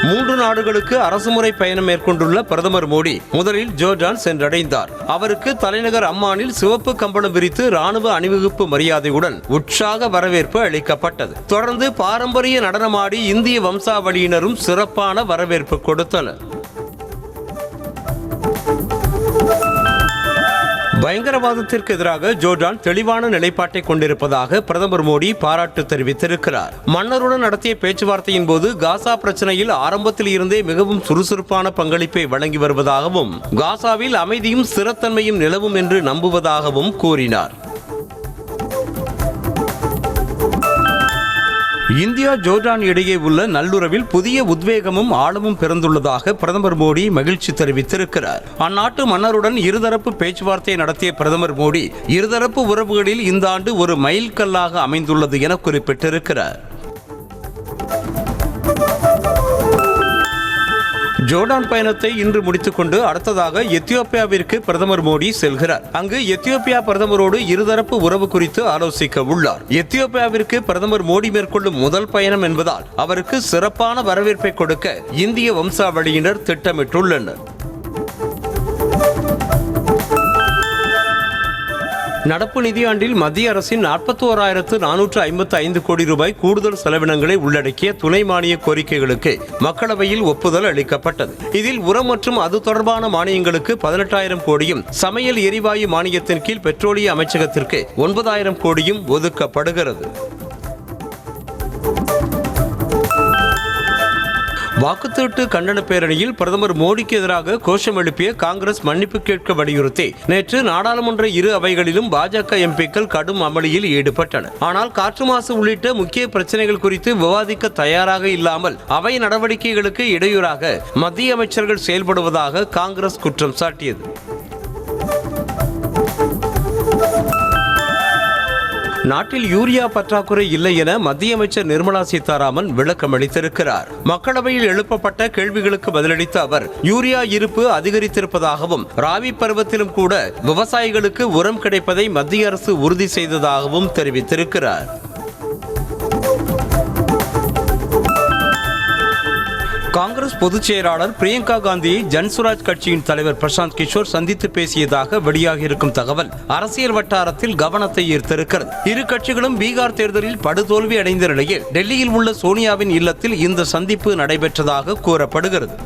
3 நாடுகளுக்கு அரசுமுறை பயணம் மேற்கொண்டுள்ள பிரதமர் மோடி முதலில் ஜோர்டான் சென்றடைந்தார். அவருக்கு தலைநகர் அம்மானில் சிவப்பு கம்பளம் விரித்து ராணுவ அணிவகுப்பு மரியாதையுடன் உற்சாக வரவேற்பு அளிக்கப்பட்டது. தொடர்ந்து பாரம்பரிய நடனமாடி இந்திய வம்சாவளியினரும் சிறப்பான வரவேற்பு கொடுத்தனர். பயங்கரவாதத்திற்கு எதிராக ஜோர்டான் தெளிவான நிலைப்பாட்டை கொண்டிருப்பதாக பிரதமர் மோடி பாராட்டு தெரிவித்திருக்கிறார். மன்னருடன் நடத்திய பேச்சுவார்த்தையின் போது காசா பிரச்சனையில் ஆரம்பத்தில் இருந்தே மிகவும் சுறுசுறுப்பான பங்களிப்பை வழங்கி வருவதாகவும் காசாவில் அமைதியும் ஸ்திரத்தன்மையும் நிலவும் என்று நம்புவதாகவும் கூறினார். இந்தியா ஜோர்டான் இடையே உள்ள நல்லுறவில் புதிய உத்வேகமும் ஆழமும் பிறந்துள்ளதாக பிரதமர் மோடி மகிழ்ச்சி தெரிவித்திருக்கிறார். அந்நாட்டு மன்னருடன் இருதரப்பு பேச்சுவார்த்தை நடத்திய பிரதமர் மோடி இருதரப்பு உறவுகளில் இந்த ஆண்டு ஒரு மைல்கல்லாக அமைந்துள்ளது என குறிப்பிட்டிருக்கிறார். ஜோர்டான் பயணத்தை இன்று முடித்துக் கொண்டு அடுத்ததாக எத்தியோப்பியாவிற்கு பிரதமர் மோடி செல்கிறார். அங்கு எத்தியோப்பியா பிரதமரோடு இருதரப்பு உறவு குறித்து ஆலோசிக்க உள்ளார். எத்தியோப்பியாவிற்கு பிரதமர் மோடி மேற்கொள்ளும் முதல் பயணம் என்பதால் அவருக்கு சிறப்பான வரவேற்பை கொடுக்க இந்திய வம்சாவளியினர் திட்டமிட்டுள்ளனர். நடப்பு நிதியாண்டில் மத்திய அரசின் 41,455 கோடி ரூபாய் கூடுதல் செலவினங்களை உள்ளடக்கிய துணை மானிய கோரிக்கைகளுக்கு மக்களவையில் ஒப்புதல் அளிக்கப்பட்டது. இதில் உரம் மற்றும் அது தொடர்பான மானியங்களுக்கு 18,000 கோடியும், சமையல் எரிவாயு மானியத்தின் கீழ் பெட்ரோலிய அமைச்சகத்திற்கு 9,000 கோடியும் ஒதுக்கப்படுகிறது. வாக்குத்தீட்டு கண்டன பேரணியில் பிரதமர் மோடிக்கு எதிராக கோஷம் எழுப்பிய காங்கிரஸ் மன்னிப்பு கேட்க வலியுறுத்தி நேற்று நாடாளுமன்ற இரு அவைகளிலும் பாஜக எம்பிக்கள் கடும் அமளியில் ஈடுபட்டனர். ஆனால் காற்று மாசு உள்ளிட்ட முக்கிய பிரச்சனைகள் குறித்து விவாதிக்க தயாராக இல்லாமல் அவை நடவடிக்கைகளுக்கு இடையூறாக மத்திய அமைச்சர்கள் செயல்படுவதாக காங்கிரஸ் குற்றம் சாட்டியது. நாட்டில் யூரியா பற்றாக்குறை இல்லை என மத்திய அமைச்சர் நிர்மலா சீதாராமன் விளக்கம் அளித்திருக்கிறார். மக்களவையில் எழுப்பப்பட்ட கேள்விகளுக்கு பதிலளித்த அவர் யூரியா இருப்பு அதிகரித்திருப்பதாகவும் ராபி பருவத்திலும் கூட விவசாயிகளுக்கு உரம் கிடைப்பதை மத்திய அரசு உறுதி செய்ததாகவும் தெரிவித்திருக்கிறார். காங்கிரஸ் பொதுச் செயலாளர் பிரியங்கா காந்தியை ஜன்சுராஜ் கட்சியின் தலைவர் பிரசாந்த் கிஷோர் சந்தித்து பேசியதாக வெளியாகியிருக்கும் தகவல் அரசியல் வட்டாரத்தில் கவனத்தை ஈர்த்திருக்கிறது. இரு கட்சிகளும் பீகார் தேர்தலில் படுதோல்வி அடைந்த நிலையில் டெல்லியில் உள்ள சோனியாவின் இல்லத்தில் இந்த சந்திப்பு நடைபெற்றதாக கூறப்படுகிறது.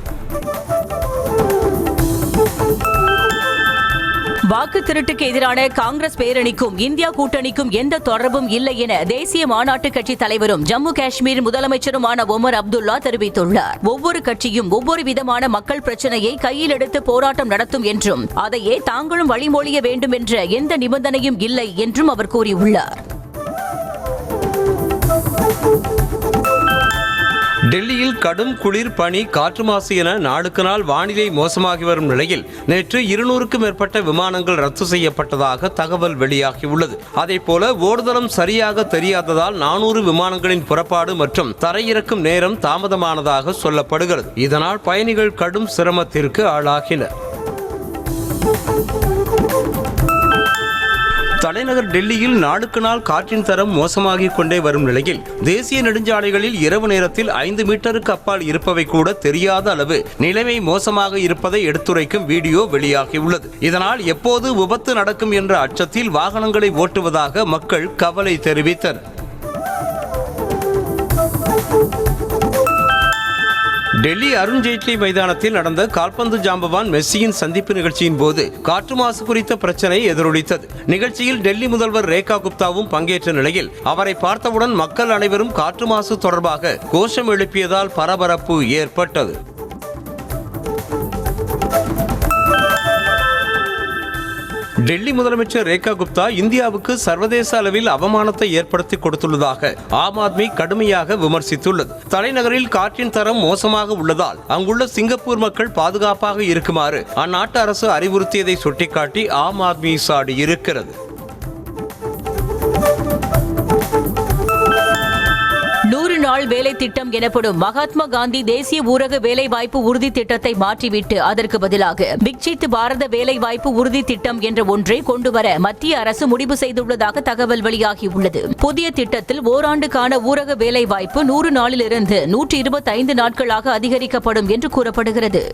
வாக்கு திருட்டுக்கு எதிரான காங்கிரஸ் பேரணிக்கும் இந்தியா கூட்டணிக்கும் எந்த தொடர்பும் இல்லை என தேசிய மாநாட்டு கட்சி தலைவரும் ஜம்மு காஷ்மீர் முதலமைச்சருமான ஒமர் அப்துல்லா தெரிவித்துள்ளார். ஒவ்வொரு கட்சியும் ஒவ்வொரு விதமான மக்கள் பிரச்சனையை கையில் எடுத்து போராட்டம் நடத்தும் என்றும் அதையே தாங்களும் வழிமொழிய வேண்டும் என்ற எந்த நிபந்தனையும் இல்லை என்றும் அவர் கூறியுள்ளார். டெல்லியில் கடும் குளிர், பனி, காற்று மாசு என நாளுக்கு நாள் வானிலை மோசமாகி வரும் நிலையில் நேற்று 200க்கும் மேற்பட்ட விமானங்கள் ரத்து செய்யப்பட்டதாக தகவல் வெளியாகியுள்ளது. அதேபோல ஓடுதளம் சரியாக தெரியாததால் 400 விமானங்களின் புறப்பாடு மற்றும் தரையிறக்கும் நேரம் தாமதமானதாக சொல்லப்படுகிறது. இதனால் பயணிகள் கடும் சிரமத்திற்கு ஆளாகினர். தலைநகர் டெல்லியில் நாளுக்கு நாள் காற்றின் தரம் மோசமாகிக் கொண்டே வரும் நிலையில் தேசிய நெடுஞ்சாலைகளில் இரவு நேரத்தில் 5 மீட்டருக்கு அப்பால் இருப்பவை கூட தெரியாத அளவு நிலைமை மோசமாக இருப்பதை எடுத்துரைக்கும் வீடியோ வெளியாகியுள்ளது. இதனால் எப்போது விபத்து நடக்கும் என்ற அச்சத்தில் வாகனங்களை ஓட்டுவதாக மக்கள் கவலை தெரிவித்தனர். டெல்லி அருண்ஜேட்லி மைதானத்தில் நடந்த கால்பந்து ஜாம்பவான் மெஸ்ஸியின் சந்திப்பு நிகழ்ச்சியின் போது காற்று மாசு குறித்த பிரச்சனை எதிரொலித்தது. நிகழ்ச்சியில் டெல்லி முதல்வர் ரேகா குப்தாவும் பங்கேற்ற நிலையில் அவரை பார்த்தவுடன் மக்கள் அனைவரும் காற்று மாசு தொடர்பாக கோஷம் எழுப்பியதால் பரபரப்பு ஏற்பட்டது. டெல்லி முதலமைச்சர் ரேகா குப்தா இந்தியாவுக்கு சர்வதேச அளவில் அவமானத்தை ஏற்படுத்தி கொடுத்துள்ளதாக ஆம் ஆத்மி கடுமையாக விமர்சித்துள்ளது. தலைநகரில் காற்றின் தரம் மோசமாக உள்ளதால் அங்குள்ள சிங்கப்பூர் மக்கள் பாதுகாப்பாக இருக்குமாறு அந்நாட்டு அரசு அறிவுறுத்தியதை சுட்டிக்காட்டி ஆம் ஆத்மி சாடியிருக்கிறது. நாள் வேலை திட்டம் எனப்படும் மகாத்மா காந்தி தேசிய ஊரக வேலைவாய்ப்பு உறுதி திட்டத்தை மாற்றிவிட்டு அதற்கு பதிலாக விக்சித் பாரத வேலைவாய்ப்பு உறுதி திட்டம் என்ற ஒன்றை கொண்டுவர மத்திய அரசு முடிவு செய்துள்ளதாக தகவல் வெளியாகியுள்ளது. புதிய திட்டத்தில் ஓராண்டுக்கான ஊரக வேலைவாய்ப்பு 100 நாளிலிருந்து 125 நாட்களாக அதிகரிக்கப்படும் என்று கூறப்படுகிறது.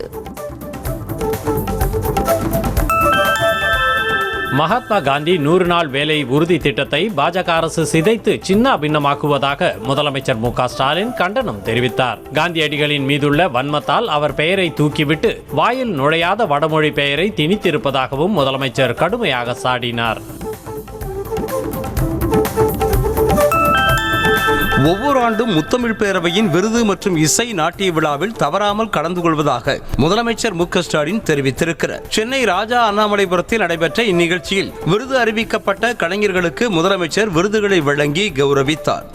மகாத்மா காந்தி 100 நாள் வேலை உறுதி திட்டத்தை பாஜக அரசு சிதைத்து சின்ன பின்னமாக்குவதாக முதலமைச்சர் மு க ஸ்டாலின் கண்டனம் தெரிவித்தார். காந்தியடிகளின் மீதுள்ள வன்மத்தால் அவர் பெயரை தூக்கிவிட்டு வாயில் நுழையாத வடமொழி பெயரை திணித்திருப்பதாகவும் முதலமைச்சர் கடுமையாக சாடினார். ஒவ்வொரு ஆண்டும் முத்தமிழ் பேரவையின் விருது மற்றும் இசை நாட்டிய விழாவில் தவறாமல் கலந்து கொள்வதாக முதலமைச்சர் மு க ஸ்டாலின் தெரிவித்திருக்கிறார். சென்னை ராஜா அண்ணாமலைபுரத்தில் நடைபெற்ற இந்நிகழ்ச்சியில் விருது அறிவிக்கப்பட்ட கலைஞர்களுக்கு முதலமைச்சர் விருதுகளை வழங்கி கௌரவித்தார்.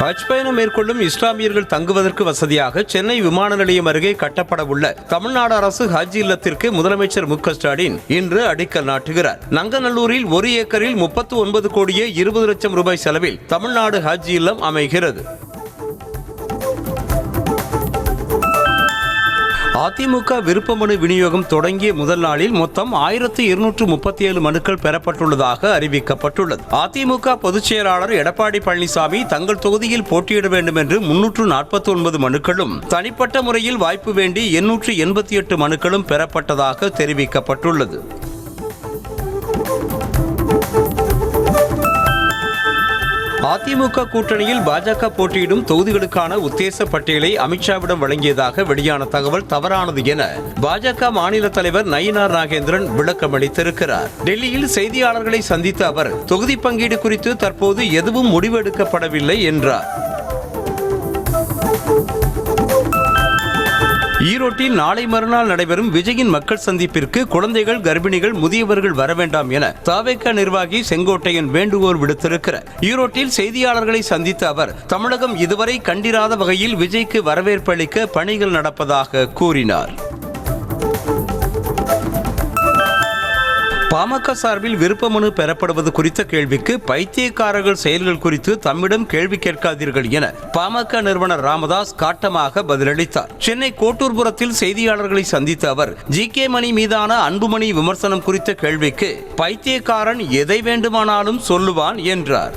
ஹஜ் பயணம் மேற்கொள்ளும் இஸ்லாமியர்கள் தங்குவதற்கு வசதியாக சென்னை விமான நிலையம் அருகே கட்டப்பட உள்ள தமிழ்நாடு அரசு ஹஜ் இல்லத்திற்கு முதலமைச்சர் மு க ஸ்டாலின் இன்று அடிக்கல் நாட்டுகிறார். நங்கநல்லூரில் 1 ஏக்கரில் 39 கோடியே 20 லட்சம் ரூபாய் செலவில் தமிழ்நாடு ஹஜ் இல்லம் அமைகிறது. அதிமுக விருப்ப மனு விநியோகம் தொடங்கிய முதல் நாளில் மொத்தம் 1237 மனுக்கள் பெறப்பட்டுள்ளதாக அறிவிக்கப்பட்டுள்ளது. அதிமுக பொதுச் செயலாளர் எடப்பாடி பழனிசாமி தங்கள் தொகுதியில் போட்டியிட வேண்டும் என்று 349 மனுக்களும், தனிப்பட்ட முறையில் வாய்ப்பு வேண்டி 888 மனுக்களும் பெறப்பட்டதாக தெரிவிக்கப்பட்டுள்ளது. அதிமுக கூட்டணியில் பாஜக போட்டியிடும் தொகுதிகளுக்கான உத்தேச பட்டியலை அமித்ஷாவிடம் வழங்கியதாக வெளியான தகவல் தவறானது என பாஜக மாநில தலைவர் நயினார் நாகேந்திரன் விளக்கமளித்திருக்கிறார். டெல்லியில் செய்தியாளர்களை சந்தித்த அவர் தொகுதி பங்கீடு குறித்து தற்போது எதுவும் முடிவெடுக்கப்படவில்லை என்றார். ஈரோட்டில் நாளை மறுநாள் நடைபெறும் விஜயின் மக்கள் சந்திப்பிற்கு குழந்தைகள், கர்ப்பிணிகள், முதியவர்கள் வர வேண்டாம் என தவேக நிர்வாகி செங்கோட்டையன் வேண்டுகோள் விடுத்திருக்கிறார். ஈரோட்டில் செய்தியாளர்களை சந்தித்த அவர் தமிழகம் இதுவரை கண்டிராத வகையில் விஜய்க்கு வரவேற்பு அளிக்க பணிகள் நடப்பதாக கூறினார். பாமக சார்பில் விருப்ப மனு பெறப்படுவது குறித்த கேள்விக்கு பைத்தியக்காரர்கள் செயல்கள் குறித்து தம்மிடம் கேள்வி கேட்காதீர்கள் என பாமக நிறுவனர் ராமதாஸ் காட்டமாக பதிலளித்தார். சென்னை கோட்டூர்புரத்தில் செய்தியாளர்களை சந்தித்த அவர் ஜி.கே. மணி மீதான அன்புமணி விமர்சனம் குறித்த கேள்விக்கு பைத்தியக்காரன் எதை வேண்டுமானாலும் சொல்லுவான் என்றார்.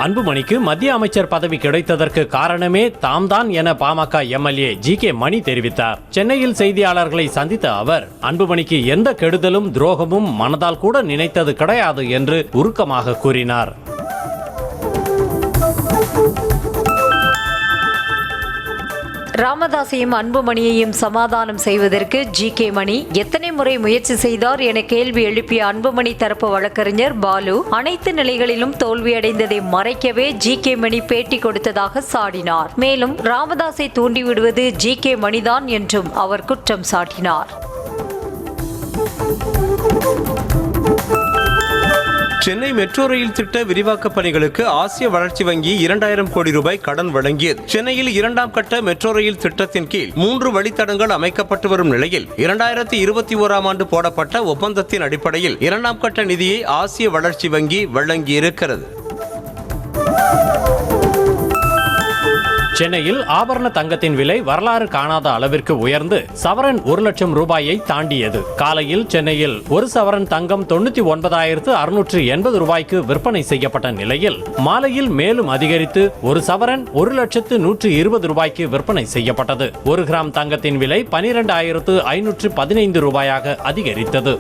அன்புமணிக்கு மத்திய அமைச்சர் பதவி கிடைத்ததற்கு காரணமே தாம்தான் என பாமக எம்எல்ஏ ஜி.கே. மணி தெரிவித்தார். சென்னையில் செய்தியாளர்களை சந்தித்த அவர் அன்புமணிக்கு எந்த கெடுதலும் துரோகமும் மனதால் கூட நினைத்தது கிடையாது என்று உருக்கமாக கூறினார். ராமதாசையும் அன்புமணியையும் சமாதானம் செய்வதற்கு ஜி.கே. மணி எத்தனை முறை முயற்சி செய்தார் என கேள்வி எழுப்பிய அன்புமணி தரப்பு வழக்கறிஞர் பாலு அனைத்து நிலைகளிலும் தோல்வியடைந்ததை மறைக்கவே ஜி.கே. மணி பேட்டி கொடுத்ததாக சாடினார். மேலும் ராமதாசை தூண்டிவிடுவது ஜி.கே. மணிதான் என்றும் அவர் குற்றம் சாட்டினார். சென்னை மெட்ரோ ரயில் திட்ட விரிவாக்க பணிகளுக்கு ஆசிய வளர்ச்சி வங்கி 2000 கோடி ரூபாய் கடன் வழங்கியது. சென்னையில் 2ஆம் கட்ட மெட்ரோ ரயில் திட்டத்தின் கீழ் 3 வழித்தடங்கள் அமைக்கப்பட்டு வரும் நிலையில் 2021ஆம் ஆண்டு போடப்பட்ட ஒப்பந்தத்தின் அடிப்படையில் 2ஆம் கட்ட நிதியை ஆசிய வளர்ச்சி வங்கி வழங்கியிருக்கிறது. சென்னையில் ஆபரண தங்கத்தின் விலை வரலாறு காணாத அளவிற்கு உயர்ந்து சவரன் 1 லட்சம் ரூபாயை தாண்டியது. காலையில் சென்னையில் 1 சவரன் தங்கம் 99,680 ரூபாய்க்கு விற்பனை செய்யப்பட்ட நிலையில் மாலையில் மேலும் அதிகரித்து 1 சவரன் 1,120,000 ரூபாய்க்கு விற்பனை செய்யப்பட்டது. 1 கிராம் தங்கத்தின் விலை 12,515 ரூபாயாக அதிகரித்தது.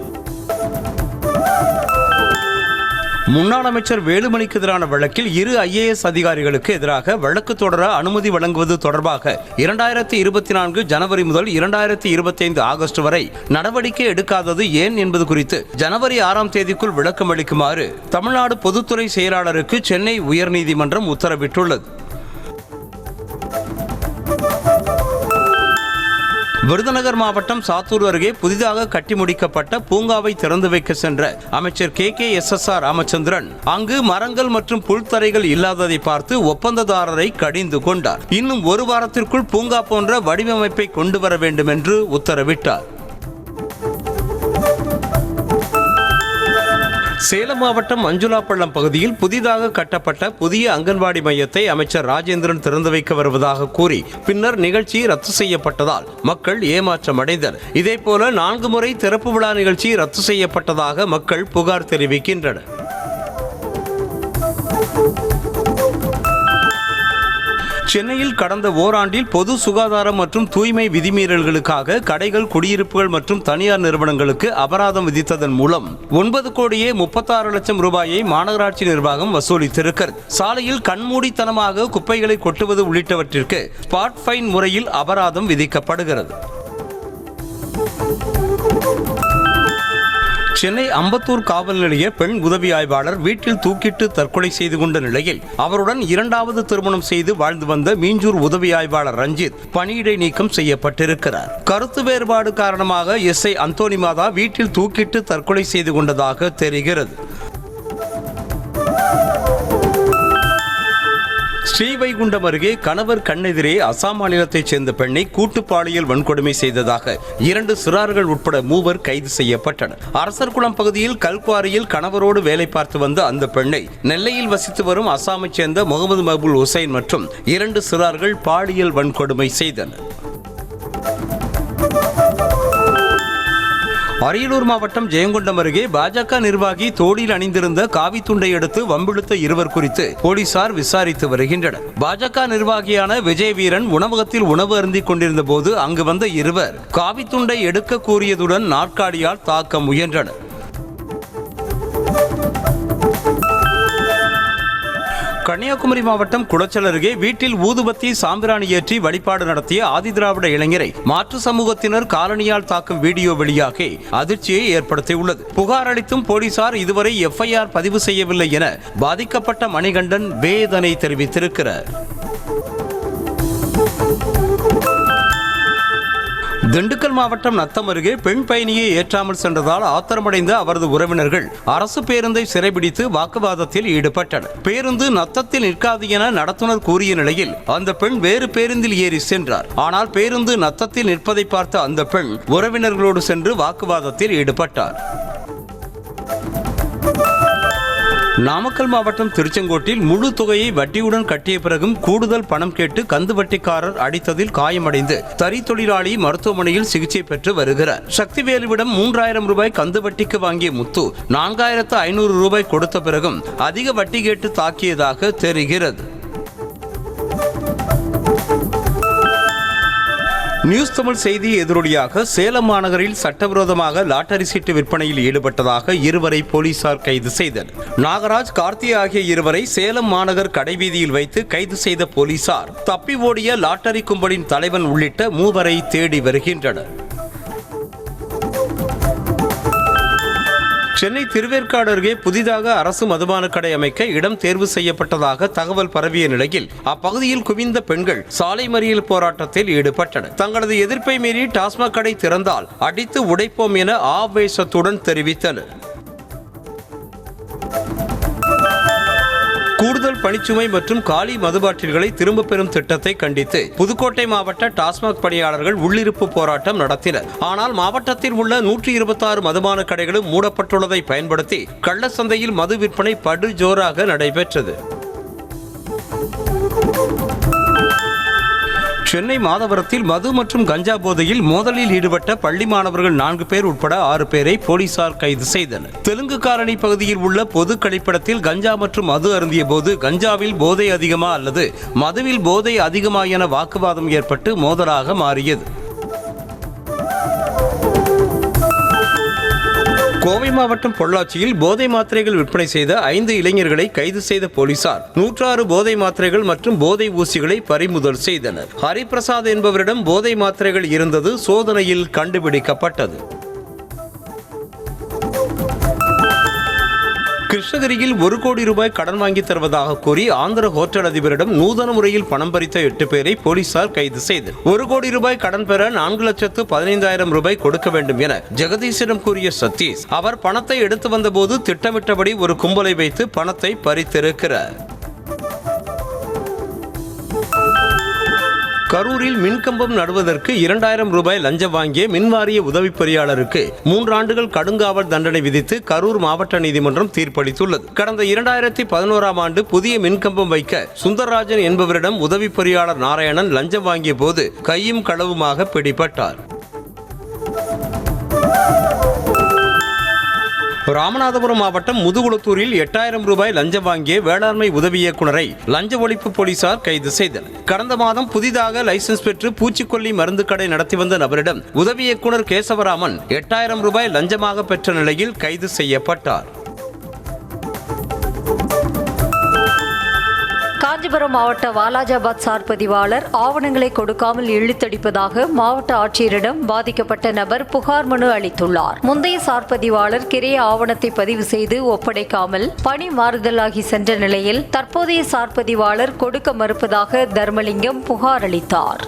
முன்னாள் அமைச்சர் வேலுமணிக்கு எதிரான வழக்கில் 2 IAS அதிகாரிகளுக்கு எதிராக வழக்கு தொடர அனுமதி வழங்குவது தொடர்பாக 2024 ஜனவரி முதல் 2025 ஆகஸ்ட் வரை நடவடிக்கை எடுக்காதது ஏன் என்பது குறித்து ஜனவரி 6ஆம் தேதிக்குள் விளக்கம் அளிக்குமாறு தமிழ்நாடு பொதுத்துறை செயலாளருக்கு சென்னை உயர்நீதிமன்றம் உத்தரவிட்டுள்ளது. விருதுநகர் மாவட்டம் சாத்தூர் அருகே புதிதாக கட்டி முடிக்கப்பட்ட பூங்காவை திறந்து வைக்க சென்ற அமைச்சர் KKSSR ராமச்சந்திரன் அங்கு மரங்கள் மற்றும் புல்தரைகள் இல்லாததை பார்த்து ஒப்பந்ததாரரை கடிந்து கொண்டார். இன்னும் 1 வாரத்திற்குள் பூங்கா போன்ற வடிவமைப்பை கொண்டு வர வேண்டும் என்று உத்தரவிட்டார். சேலம் மாவட்டம் மஞ்சுளாப்பள்ளம் பகுதியில் புதிதாக கட்டப்பட்ட புதிய அங்கன்வாடி மையத்தை அமைச்சர் ராஜேந்திரன் திறந்து வைக்க வருவதாக கூறி பின்னர் நிகழ்ச்சி ரத்து செய்யப்பட்டதால் மக்கள் ஏமாற்றம் அடைந்தனர். இதேபோல 4 முறை திறப்பு விழா நிகழ்ச்சி ரத்து செய்யப்பட்டதாக மக்கள் புகார் தெரிவிக்கின்றனர். சென்னையில் கடந்த ஓராண்டில் பொது சுகாதாரம் மற்றும் தூய்மை விதிமீறல்களுக்காக கடைகள், குடியிருப்புகள் மற்றும் தனியார் நிறுவனங்களுக்கு அபராதம் விதித்ததன் மூலம் 9,36,00,000 ரூபாயை மாநகராட்சி நிர்வாகம் வசூலித்திருக்கிறது. சாலையில் கண்மூடித்தனமாக குப்பைகளை கொட்டுவது உள்ளிட்டவற்றிற்கு ஸ்பாட் ஃபைன் முறையில் அபராதம் விதிக்கப்படுகிறது. சென்னை அம்பத்தூர் காவல் நிலைய பெண் உதவி ஆய்வாளர் வீட்டில் தூக்கிட்டு தற்கொலை செய்து கொண்ட நிலையில் அவருடன் 2வது திருமணம் செய்து வாழ்ந்து வந்த மீஞ்சூர் உதவி ஆய்வாளர் ரஞ்சித் பணியிடை நீக்கம் செய்யப்பட்டிருக்கிறார். கருத்து வேறுபாடு காரணமாக எஸ்ஐ அந்தோனி மாதா வீட்டில் தூக்கிட்டு தற்கொலை செய்து கொண்டதாக தெரிகிறது. ஸ்ரீவைகுண்டம் அருகே கணவர் கண்ணெதிரே அசாம் மாநிலத்தைச் சேர்ந்த பெண்ணை கூட்டுப்பாலியல் வன்கொடுமை செய்ததாக 2 சிறார்கள் உட்பட 3 கைது செய்யப்பட்டனர். அரசர்குளம் பகுதியில் கல்குவாரியில் கணவரோடு வேலை பார்த்து வந்த அந்த பெண்ணை நெல்லையில் வசித்து வரும் அசாமைச் சேர்ந்த முகமது மஹபூல் ஹுசைன் மற்றும் 2 சிறார்கள் பாலியல் வன்கொடுமை செய்தனர். அரியலூர் மாவட்டம் ஜெயங்கொண்டம் அருகே பாஜக நிர்வாகி தோளில் அணிந்திருந்த காவி துண்டை எடுத்து வம்பிழுத்த 2 குறித்து போலீசார் விசாரித்து வருகின்றனர். பாஜக நிர்வாகியான விஜயவீரன் உணவகத்தில் உணவு அருந்திக் கொண்டிருந்த போது அங்கு வந்த 2 காவி துண்டை எடுக்க கூறியதுடன் நாற்காலியால் தாக்க முயன்றனர். கன்னியாகுமரி மாவட்டம் குளச்சல் அருகே வீட்டில் ஊதுபத்தி சாம்பிராணி ஏற்றி வழிபாடு நடத்திய ஆதிதிராவிட இளைஞரை மாற்று சமூகத்தினர் காலணியால் தாக்கும் வீடியோ வெளியாகி அதிர்ச்சியை ஏற்படுத்தியுள்ளது. புகார் அளித்தும் போலீசார் இதுவரை FIR பதிவு செய்யவில்லை என பாதிக்கப்பட்ட மணிகண்டன் வேதனை தெரிவித்திருக்கிறார். திண்டுக்கல் மாவட்டம் நத்தம் அருகே பெண் பயணியை ஏற்றாமல் சென்றதால் ஆத்திரமடைந்த அவரது உறவினர்கள் அரசு பேருந்தை சிறைபிடித்து வாக்குவாதத்தில் ஈடுபட்டனர். பேருந்து நத்தத்தில் நிற்காது என நடத்துனர் கூறிய நிலையில் அந்த பெண் வேறு பேருந்தில் ஏறி சென்றார். ஆனால் பேருந்து நத்தத்தில் நிற்பதை பார்த்த அந்த பெண் உறவினர்களோடு சென்று வாக்குவாதத்தில் ஈடுபட்டார். நாமக்கல் மாவட்டம் திருச்செங்கோட்டில் முழு தொகையை வட்டியுடன் கட்டிய பிறகும் கூடுதல் பணம் கேட்டு கந்து வட்டிக்காரர் அடித்ததில் காயமடைந்து தறி தொழிலாளி மருத்துவமனையில் சிகிச்சை பெற்று வருகிறார். சக்திவேலுவிடம் 3,000 ரூபாய் கந்து வட்டிக்கு வாங்கிய முத்து 4,500 ரூபாய் கொடுத்த பிறகும் அதிக வட்டி கேட்டு தாக்கியதாக தெரிகிறது. நியூஸ் தமிழ் செய்தி எதிரொலியாக சேலம் மாநகரில் சட்டவிரோதமாக லாட்டரி சீட்டு விற்பனையில் ஈடுபட்டதாக 2 போலீசார் கைது செய்தனர். நாகராஜ், கார்த்தி ஆகிய 2 சேலம் மாநகர் கடைவீதியில் வைத்து கைது செய்த போலீசார் தப்பி ஓடிய லாட்டரி கும்பலின் தலைவன் உள்ளிட்ட 3 தேடி வருகின்றனர். சென்னை திருவேற்காடு அருகே புதிதாக அரசு மதுபான கடை அமைக்க இடம் தேர்வு செய்யப்பட்டதாக தகவல் பரவிய நிலையில் அப்பகுதியில் குவிந்த பெண்கள் சாலை மறியல் போராட்டத்தில் ஈடுபட்டனர். தங்களது எதிர்ப்பை மீறி டாஸ்மாக் கடை திறந்தால் அடித்து உடைப்போம் என ஆவேசத்துடன் தெரிவித்தனர். கூடுதல் பணிச்சுமை மற்றும் காலி மதுபாட்டில்களை திரும்பப் பெறும் திட்டத்தை கண்டித்து புதுக்கோட்டை மாவட்ட டாஸ்மாக் பணியாளர்கள் உள்ளிருப்பு போராட்டம் நடத்தினர். ஆனால் மாவட்டத்தில் உள்ள 126 மதுபான கடைகளும் மூடப்பட்டுள்ளதை பயன்படுத்தி கள்ள சந்தையில் மது விற்பனை படு ஜோராக நடைபெற்றது. சென்னை மாதவரத்தில் மது மற்றும் கஞ்சா போதையில் மோதலில் ஈடுபட்ட பள்ளி மாணவர்கள் 4 பேர் உட்பட 6 பேரை போலீசார் கைது செய்தனர். தெலுங்கு காலனி பகுதியில் உள்ள பொது கழிப்பிடத்தில் கஞ்சா மற்றும் மது அருந்திய போது கஞ்சாவில் போதை அதிகமா அல்லது மதுவில் போதை அதிகமா என வாக்குவாதம் ஏற்பட்டு மோதலாக மாறியது. கோவை மாவட்டம் பொள்ளாச்சியில் போதை மாத்திரைகள் விற்பனை செய்த 5 இளைஞர்களை கைது செய்த போலீசார் 106 போதை மாத்திரைகள் மற்றும் போதை ஊசிகளை பறிமுதல் செய்தனர். ஹரிபிரசாத் என்பவரிடம் போதை மாத்திரைகள் இருந்தது சோதனையில் கண்டுபிடிக்கப்பட்டது. கிருஷ்ணகிரியில் 1 கோடி ரூபாய் கடன் வாங்கி தருவதாக கூறி ஆந்திர ஹோட்டல் அதிபரிடம் நூதன முறையில் பணம் பறித்த 8 பேரை போலீசார் கைது செய்தனர். 1 கோடி ரூபாய் கடன் பெற 4,15,000 ரூபாய் கொடுக்க வேண்டும் என ஜெகதீஷிடம் கூறிய சதீஷ் அவர் பணத்தை எடுத்து வந்தபோது திட்டமிட்டபடி ஒரு கும்பலை வைத்து பணத்தை பறித்திருக்கிறார். கரூரில் மின்கம்பம் நடுவதற்கு 2000 ரூபாய் லஞ்சம் வாங்கிய மின்வாரிய உதவி பொறியாளருக்கு 3 ஆண்டுகள் கடுங்காவல் தண்டனை விதித்து கரூர் மாவட்ட நீதிமன்றம் தீர்ப்பளித்துள்ளது. கடந்த 2011ஆம் ஆண்டு புதிய மின்கம்பம் வைக்க சுந்தரராஜன் என்பவரிடம் உதவி பொறியாளர் நாராயணன் லஞ்சம் வாங்கிய போது கையும் களவுமாக பிடிபட்டார். ராமநாதபுரம் மாவட்டம் முதுகுளத்தூரில் 8000 ரூபாய் லஞ்சம் வாங்கிய வேளாண்மை உதவி இயக்குநரை லஞ்ச ஒழிப்பு போலீசார் கைது செய்தனர். கடந்த மாதம் புதிதாக லைசென்ஸ் பெற்று பூச்சிக்கொல்லி மருந்து கடை நடத்தி வந்த நபரிடம் உதவி இயக்குநர் கேசவராமன் 8000 ரூபாய் லஞ்சமாக பெற்ற நிலையில் கைது செய்யப்பட்டார். காஞ்சிபுரம் மாவட்ட வாலாஜாபாத் சார் பதிவாளர் ஆவணங்களை கொடுக்காமல் இழுத்தடிப்பதாக மாவட்ட ஆட்சியரிடம் பாதிக்கப்பட்ட நபர் புகார் மனு அளித்துள்ளார். முந்தைய சார் பதிவாளர் கிரைய ஆவணத்தை பதிவு செய்து ஒப்படைக்காமல் பணி மாறுதலாகி சென்ற நிலையில் தற்போதைய சார் பதிவாளர் கொடுக்க மறுப்பதாக தர்மலிங்கம் புகார் அளித்தார்.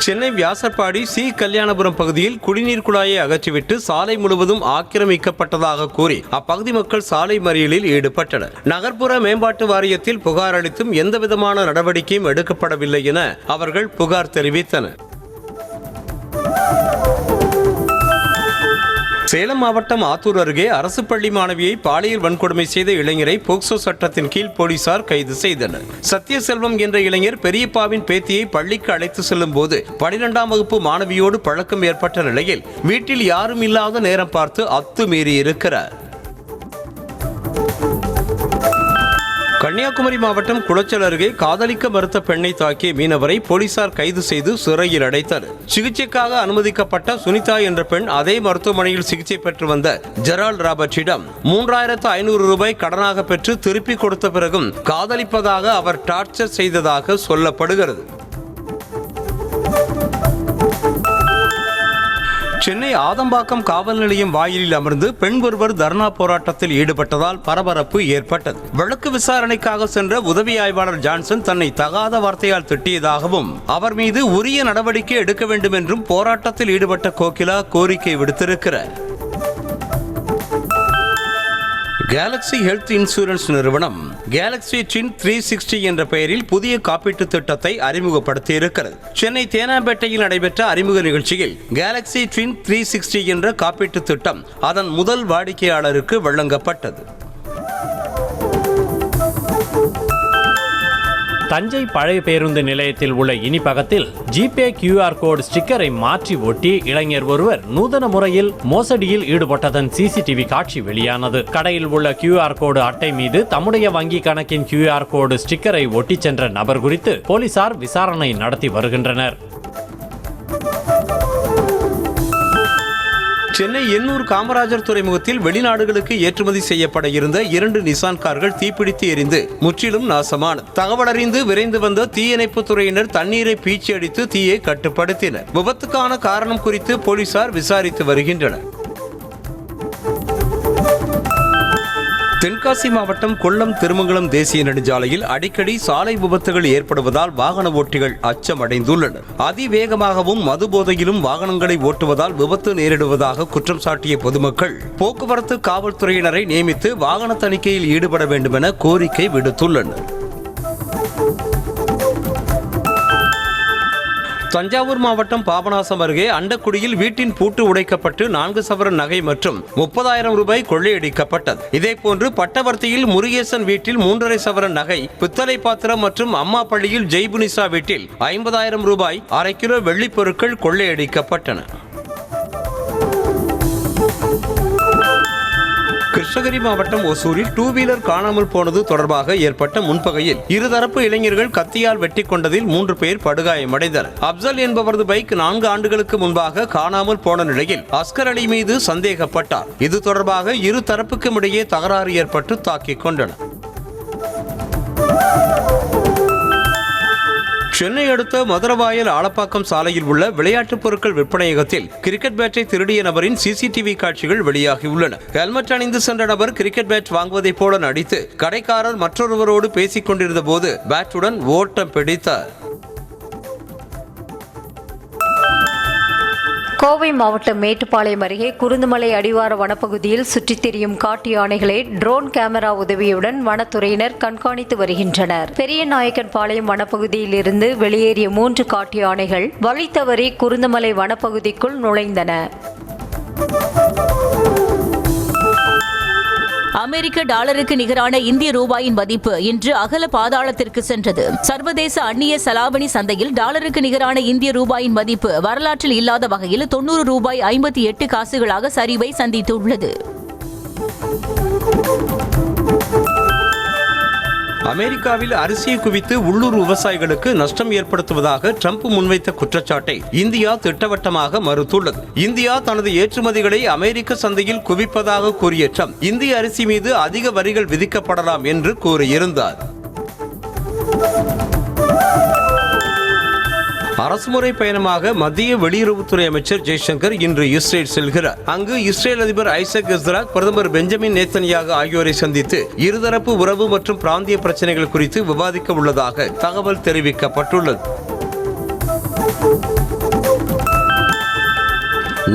சென்னை வியாசர்பாடி சி கல்யாணபுரம் பகுதியில் குடிநீர் குழாயை அகற்றிவிட்டு சாலை முழுவதும் ஆக்கிரமிக்கப்பட்டதாக கூறி அப்பகுதி மக்கள் சாலை மறியலில் ஈடுபட்டனர். நகர்ப்புற மேம்பாட்டு வாரியத்தில் புகார் அளித்தும் எந்தவிதமான நடவடிக்கையும் எடுக்கப்படவில்லை என அவர்கள் புகார் தெரிவித்தனர். சேலம் மாவட்டம் ஆத்தூர் அருகே அரசு பள்ளி மாணவியை பாலியல் வன்கொடுமை செய்த இளைஞரை போக்சோ சட்டத்தின் கீழ் போலீசார் கைது செய்தனர். சத்யசெல்வம் என்ற இளைஞர் பெரியப்பாவின் பேத்தியை பள்ளிக்கு அழைத்து செல்லும் போது 12ஆம் வகுப்பு மாணவியோடு பழக்கம் ஏற்பட்ட நிலையில் வீட்டில் யாரும் இல்லாத நேரம் பார்த்து அத்துமீறி இருக்கிறார். கன்னியாகுமரி மாவட்டம் குளச்சல் அருகே காதலிக்க மறுத்த பெண்ணை தாக்கிய மீனவரை போலீசார் கைது செய்து சிறையில் அடைத்தனர். சிகிச்சைக்காக அனுமதிக்கப்பட்ட சுனிதா என்ற பெண் அதே மருத்துவமனையில் சிகிச்சை பெற்று வந்த ஜெரால்ட் ராபர்ட்டிடம் 3500 ரூபாய் கடனாக பெற்று திருப்பி கொடுத்த பிறகும் காதலிப்பதாக அவர் டார்ச்சர் செய்ததாக சொல்லப்படுகிறது. சென்னை ஆதம்பாக்கம் காவல் நிலையம் வாயிலில் அமர்ந்து பெண் ஒருவர் தர்ணா போராட்டத்தில் ஈடுபட்டதால் பரபரப்பு ஏற்பட்டது. வழக்கு விசாரணைக்காக சென்ற உதவி ஆய்வாளர் ஜான்சன் தன்னை தகாத வார்த்தையால் திட்டியதாகவும் அவர் மீது உரிய நடவடிக்கை எடுக்க வேண்டும் என்றும் போராட்டத்தில் ஈடுபட்ட கோகிலா கோரிக்கை விடுத்திருக்கிறார். கேலக்ஸி ஹெல்த் இன்சூரன்ஸ் நிறுவனம் கேலக்ஸி ட்வின் 360 என்ற பெயரில் புதிய காப்பீட்டு திட்டத்தை அறிமுகப்படுத்தியிருக்கிறது. சென்னை தேனாம்பேட்டையில் நடைபெற்ற அறிமுக நிகழ்ச்சியில் கேலக்ஸி ட்வின் 360 என்ற காப்பீட்டு திட்டம் அதன் முதல் வாடிக்கையாளருக்கு வழங்கப்பட்டது. தஞ்சை பழைய பேருந்து நிலையத்தில் உள்ள இனிப்பகத்தில் ஜிபே QR கோடு ஸ்டிக்கரை மாற்றி ஒட்டி இளைஞர் ஒருவர் நூதன முறையில் மோசடியில் ஈடுபட்டதன் CCTV காட்சி வெளியானது. கடையில் உள்ள QR கோடு அட்டை மீது தம்முடைய வங்கி கணக்கின் QR கோடு ஸ்டிக்கரை ஒட்டி சென்ற நபர் குறித்து போலீசார் விசாரணை நடத்தி வருகின்றனர். சென்னை எண்ணூர் காமராஜர் துறைமுகத்தில் வெளிநாடுகளுக்கு ஏற்றுமதி செய்யப்பட இருந்த 2 நிசான் கார்கள் தீப்பிடித்து எரிந்து முற்றிலும் நாசமானது. தகவலறிந்து விரைந்து வந்த தீயணைப்பு துறையினர் தண்ணீரை பீச்சி அடித்து தீயை கட்டுப்படுத்தினர். விபத்துக்கான காரணம் குறித்து போலீசார் விசாரித்து வருகின்றனர். தென்காசி மாவட்டம் கொல்லம் திருமங்கலம் தேசிய நெடுஞ்சாலையில் அடிக்கடி சாலை விபத்துகள் ஏற்படுவதால் வாகன ஓட்டிகள் அச்சமடைந்துள்ளனர். அதிவேகமாகவும் மது போதையிலும் வாகனங்களை ஓட்டுவதால் விபத்து நேரிடுவதாக குற்றம் சாட்டிய பொதுமக்கள் போக்குவரத்து காவல்துறையினரை நியமித்து வாகன தணிக்கையில் ஈடுபட வேண்டும் என கோரிக்கை விடுத்துள்ளனர். தஞ்சாவூர் மாவட்டம் பாபநாசம் அருகே அண்டக்குடியில் வீட்டின் பூட்டு உடைக்கப்பட்டு 4 சவரன் நகை மற்றும் 30,000 ரூபாய் கொள்ளையடிக்கப்பட்டது. இதேபோன்று பட்டவர்த்தியில் முருகேசன் வீட்டில் 3.5 சவரன் நகை, பித்தளை பாத்திரம் மற்றும் அம்மா பள்ளியில் ஜெய்புனிசா வீட்டில் 50,000 ரூபாய் 1/2 கிலோ வெள்ளிப் பொருட்கள் கொள்ளையடிக்கப்பட்டன. கிருஷ்ணகிரி மாவட்டம் ஒசூரில் 2 வீலர் காணாமல் போனது தொடர்பாக ஏற்பட்ட முன்பகையில் இருதரப்பு இளைஞர்கள் கத்தியால் வெட்டி கொண்டதில் 3 பேர் படுகாயமடைந்தனர். அப்சல் என்பவரது பைக் 4 ஆண்டுகளுக்கு முன்பாக காணாமல் போன நிலையில் அஸ்கர் அலி மீது சந்தேகப்பட்டார். இது தொடர்பாக இரு தரப்புக்கும் இடையே தகராறு ஏற்பட்டு தாக்கிக் கொண்டனர். சென்னை அடுத்த மதுரவாயல் ஆலப்பாக்கம் சாலையில் உள்ள விளையாட்டுப் பொருட்கள் விற்பனையகத்தில் கிரிக்கெட் பேட்டை திருடிய நபரின் CCTV காட்சிகள் வெளியாகியுள்ளன. ஹெல்மெட் அணிந்து சென்ற நபர் கிரிக்கெட் பேட் வாங்குவதைப் போல நடித்து கடைக்காரர் மற்றொருவரோடு பேசிக் கொண்டிருந்த போது பேட்டுடன் ஓட்டம் பிடித்தார். கோவை மாவட்டம் மேட்டுப்பாளையம் அருகே குருந்துமலை அடிவார வனப்பகுதியில் சுற்றித் திரியும் காட்டு யானைகளை ட்ரோன் கேமரா உதவியுடன் வனத்துறையினர் கண்காணித்து வருகின்றனர். பெரியநாயக்கன் பாளையம் வனப்பகுதியில் இருந்து வெளியேறிய 3 காட்டு யானைகள் வழி தவறி குருந்துமலை வனப்பகுதிக்குள் நுழைந்தன. அமெரிக்க டாலருக்கு நிகரான இந்திய ரூபாயின் மதிப்பு இன்று அகல பாதாளத்திற்கு சென்றது. சர்வதேச அந்நிய செலாவணி சந்தையில் டாலருக்கு நிகரான இந்திய ரூபாயின் மதிப்பு வரலாற்றில் இல்லாத வகையில் 90 ரூபாய் 58 காசுகளாக சரிவை சந்தித்துள்ளது. அமெரிக்காவில் அரிசியை குவித்து உள்ளூர் விவசாயிகளுக்கு நஷ்டம் ஏற்படுத்துவதாக ட்ரம்ப் முன்வைத்த குற்றச்சாட்டை இந்தியா திட்டவட்டமாக மறுத்துள்ளது. இந்தியா தனது ஏற்றுமதிகளை அமெரிக்க சந்தையில் குவிப்பதாக கூறிய ட்ரம்ப் இந்திய அரிசி மீது அதிக வரிகள் விதிக்கப்படலாம் என்று கூறியிருந்தார். அரசுமுறை பயணமாக மத்திய வெளியுறவுத்துறை அமைச்சர் ஜெய்சங்கர் இன்று இஸ்ரேல் செல்கிறார். அங்கு இஸ்ரேல் அதிபர் ஐசக் ஹெர்சாக், பிரதமர் பெஞ்சமின் நேத்தன்யாகு ஆகியோரை சந்தித்து இருதரப்பு உறவு மற்றும் பிராந்திய பிரச்சனைகள் குறித்து விவாதிக்க உள்ளதாக தகவல் தெரிவிக்கப்பட்டுள்ளது.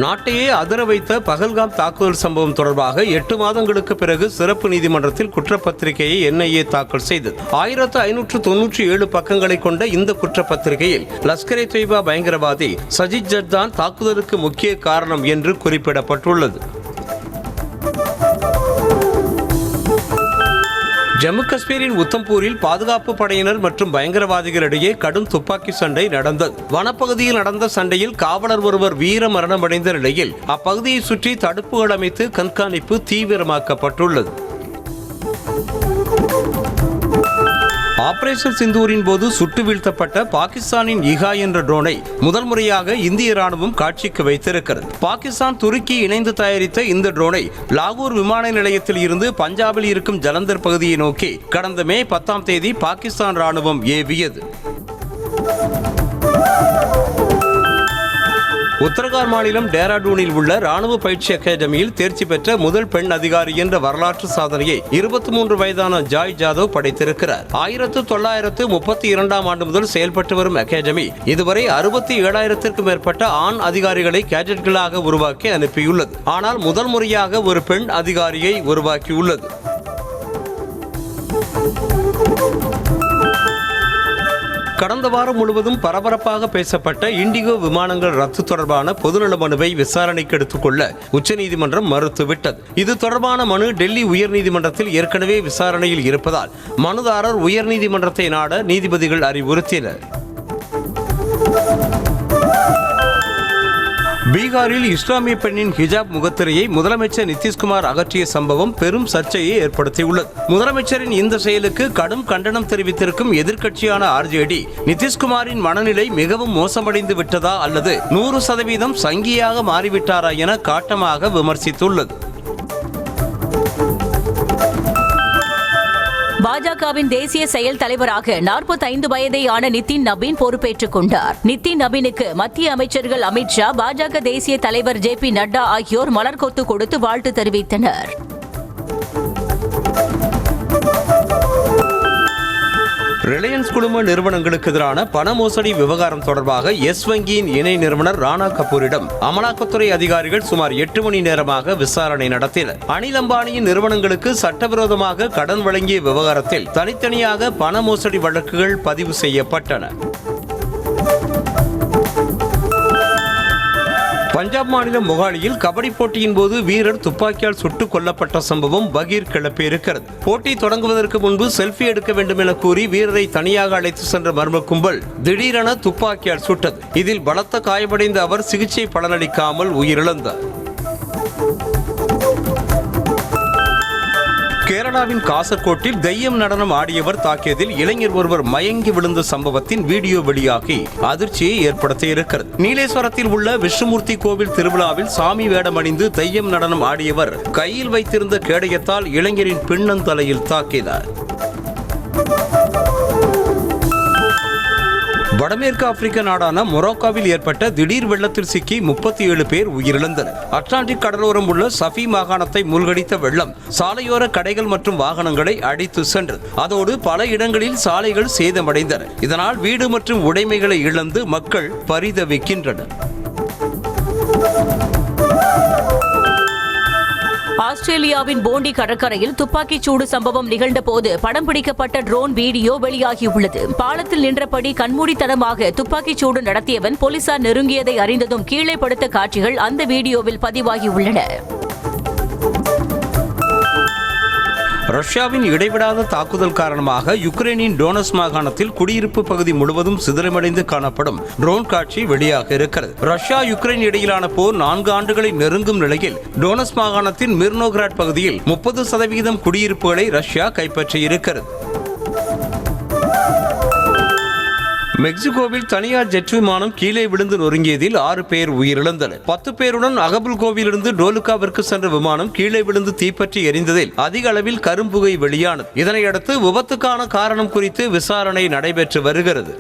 நாட்டையே அதிர வைத்த பகல்காம் தாக்குதல் சம்பவம் தொடர்பாக 8 மாதங்களுக்கு பிறகு சிறப்பு நீதிமன்றத்தில் குற்றப்பத்திரிகையை NIA தாக்கல் செய்தது. 1597 பக்கங்களை கொண்ட இந்த குற்றப்பத்திரிகையில் லஷ்கர்-இ-தொய்பா பயங்கரவாதி சஜித் ஜர்தான் தாக்குதலுக்கு முக்கிய காரணம் என்று குறிப்பிடப்பட்டுள்ளது. ஜம்மு காஷ்மீரின் உத்தம்பூரில் பாதுகாப்பு படையினர் மற்றும் பயங்கரவாதிகளிடையே கடும் துப்பாக்கி சண்டை நடந்தது. வனப்பகுதியில் நடந்த சண்டையில் காவலர் ஒருவர் வீர மரணமடைந்த நிலையில் அப்பகுதியை சுற்றி தடுப்புகள் அமைத்து கண்காணிப்பு தீவிரமாக்கப்பட்டுள்ளது. ஆபரேஷன் சிந்தூரின் போது சுட்டு வீழ்த்தப்பட்ட பாகிஸ்தானின் இகா என்ற ட்ரோனை முதல் முறையாக இந்திய ராணுவம் காட்சிக்கு வைத்திருக்கிறது. பாகிஸ்தான் துருக்கி இணைந்து தயாரித்த இந்த ட்ரோனை லாகூர் விமான நிலையத்தில் இருந்து பஞ்சாபில் இருக்கும் ஜலந்தர் பகுதியை நோக்கி கடந்த மே 10ஆம் தேதி பாகிஸ்தான் ராணுவம் ஏவியது. உத்தரகாண்ட் மாநிலம் டேராடூனில் உள்ள ராணுவ பயிற்சி அகாடமியில் தேர்ச்சி பெற்ற முதல் பெண் அதிகாரி என்ற வரலாற்று சாதனையை 23 வயதான ஜாய் ஜாதவ் படைத்திருக்கிறார். 1932ஆம் ஆண்டு முதல் செயல்பட்டு வரும் அகாடமி இதுவரை 67,000க்கும் மேற்பட்ட ஆண் அதிகாரிகளை கேடட்களாக உருவாக்கி அனுப்பியுள்ளது. ஆனால் முதல் முறையாக ஒரு பெண் அதிகாரியை உருவாக்கியுள்ளது. கடந்த வாரம் முழுவதும் பரபரப்பாக பேசப்பட்ட இண்டிகோ விமானங்கள் ரத்து தொடர்பான பொதுநல மனுவை விசாரணைக்கு எடுத்துக்கொள்ள உச்சநீதிமன்றம் மறுத்துவிட்டது. இது தொடர்பான மனு டெல்லி உயர்நீதிமன்றத்தில் ஏற்கனவே விசாரணையில் இருப்பதால் மனுதாரர் உயர்நீதிமன்றத்தை நாட நீதிபதிகள் அறிவுறுத்தினர். பீகாரில் இஸ்லாமிய பெண்ணின் ஹிஜாப் முகத்திரையை முதலமைச்சர் நிதிஷ்குமார் அகற்றிய சம்பவம் பெரும் சர்ச்சையை ஏற்படுத்தியுள்ளது. முதலமைச்சரின் இந்த செயலுக்கு கடும் கண்டனம் தெரிவித்திருக்கும் எதிர்க்கட்சியான RJD நிதிஷ்குமாரின் மனநிலை மிகவும் மோசமடைந்து விட்டதா அல்லது 100% சங்கியாக மாறிவிட்டாரா என காட்டமாக விமர்சித்துள்ளது. பாஜகவின் தேசிய செயல் தலைவராக 45 வயதேயான நிதின் நபீன் பொறுப்பேற்றுக் கொண்டார். நிதின் நபீனுக்கு மத்திய அமைச்சர்கள் அமித் ஷா, பாஜக தேசிய தலைவர் JP நட்டா ஆகியோர் மலர்கொத்து கொடுத்து வாழ்த்து தெரிவித்தனர். ரிலையன்ஸ் குழும நிறுவனங்களுக்கு எதிரான பண மோசடி விவகாரம் தொடர்பாக எஸ் வங்கியின் இணை நிறுவனர் ராணா கபூரிடம் அமலாக்கத்துறை அதிகாரிகள் சுமார் 8 மணி நேரமாக விசாரணை நடத்தினர். அனில் அம்பானியின் நிறுவனங்களுக்கு சட்டவிரோதமாக கடன் வழங்கிய விவகாரத்தில் தனித்தனியாக பண மோசடி வழக்குகள் பதிவு செய்யப்பட்டன. பஞ்சாப் மாநிலம் மொகாலியில் கபடி போட்டியின் போது வீரர் துப்பாக்கியால் சுட்டுக் கொல்லப்பட்ட சம்பவம் பகீர் கிளப்பியிருக்கிறது. போட்டி தொடங்குவதற்கு முன்பு செல்ஃபி எடுக்க வேண்டும் என கூறி வீரரை தனியாக அழைத்து சென்ற மர்ம கும்பல் திடீரென துப்பாக்கியால் சுட்டது. இதில் பலத்த காயமடைந்த அவர் சிகிச்சை பலனளிக்காமல் உயிரிழந்தார். கேரளாவின் காசர்கோட்டில் தெய்யம் நடனம் ஆடியவர் தாக்கியதில் இளைஞர் ஒருவர் மயங்கி விழுந்த சம்பவத்தின் வீடியோ வெளியாகி அதிர்ச்சியை ஏற்படுத்தியிருக்கிறது. நீலேஸ்வரத்தில் உள்ள விஷ்ணுமூர்த்தி கோவில் திருவிழாவில் சாமி வேடமணிந்து தெய்யம் நடனம் ஆடியவர் கையில் வைத்திருந்த கேடயத்தால் இளைஞரின் பின்னந்தலையில் தாக்கினார். வடமேற்கு ஆப்பிரிக்க நாடான மொரோக்காவில் ஏற்பட்ட திடீர் வெள்ளத்தில் சிக்கி 37 பேர் உயிரிழந்தனர். அட்லாண்டிக் கடலோரம் உள்ள சஃபி மாகாணத்தை மூழ்கடித்த வெள்ளம் சாலையோர கடைகள் மற்றும் வாகனங்களை அடித்து சென்றது. அதோடு பல இடங்களில் சாலைகள் சேதமடைந்தன. இதனால் வீடு மற்றும் உடைமைகளை இழந்து மக்கள் பரிதவிக்கின்றனர். ஆஸ்திரேலியாவின் போண்டி கடற்கரையில் துப்பாக்கிச் சூடு சம்பவம் நிகழ்ந்த போது படம் பிடிக்கப்பட்ட ட்ரோன் வீடியோ வெளியாகியுள்ளது. பாலத்தில் நின்றபடி கண்மூடித்தனமாக துப்பாக்கிச் சூடு நடத்தியவன் போலீசார் நெருங்கியதை அறிந்ததும் கீழே படுத்த காட்சிகள் அந்த வீடியோவில் பதிவாகியுள்ளன. ரஷ்யாவின் இடைவிடாத தாக்குதல் காரணமாக யுக்ரைனின் டோனஸ் மாகாணத்தில் குடியிருப்பு பகுதி முழுவதும் சிதறமடைந்து காணப்படும் ட்ரோன் காட்சி வெளியாக இருக்கிறது. ரஷ்யா யுக்ரைன் இடையிலான போர் 4 ஆண்டுகளை நெருங்கும் நிலையில் டோனஸ் மாகாணத்தின் மிர்னோகிராட் பகுதியில் 30% குடியிருப்புகளை ரஷ்யா கைப்பற்றியிருக்கிறது. மெக்சிகோவில் தனியார் ஜெட் விமானம் கீழே விழுந்து நொறுங்கியதில் 6 பேர் உயிரிழந்தனர். 10 பேருடன் அகபுல்கோவிலிருந்து டோலுக்காவிற்கு சென்ற விமானம் கீழே விழுந்து தீப்பற்றி எரிந்ததில் அதிக அளவில் கரும்புகை வெளியானது. இதனையடுத்து விபத்துக்கான காரணம் குறித்து விசாரணை நடைபெற்று வருகிறது.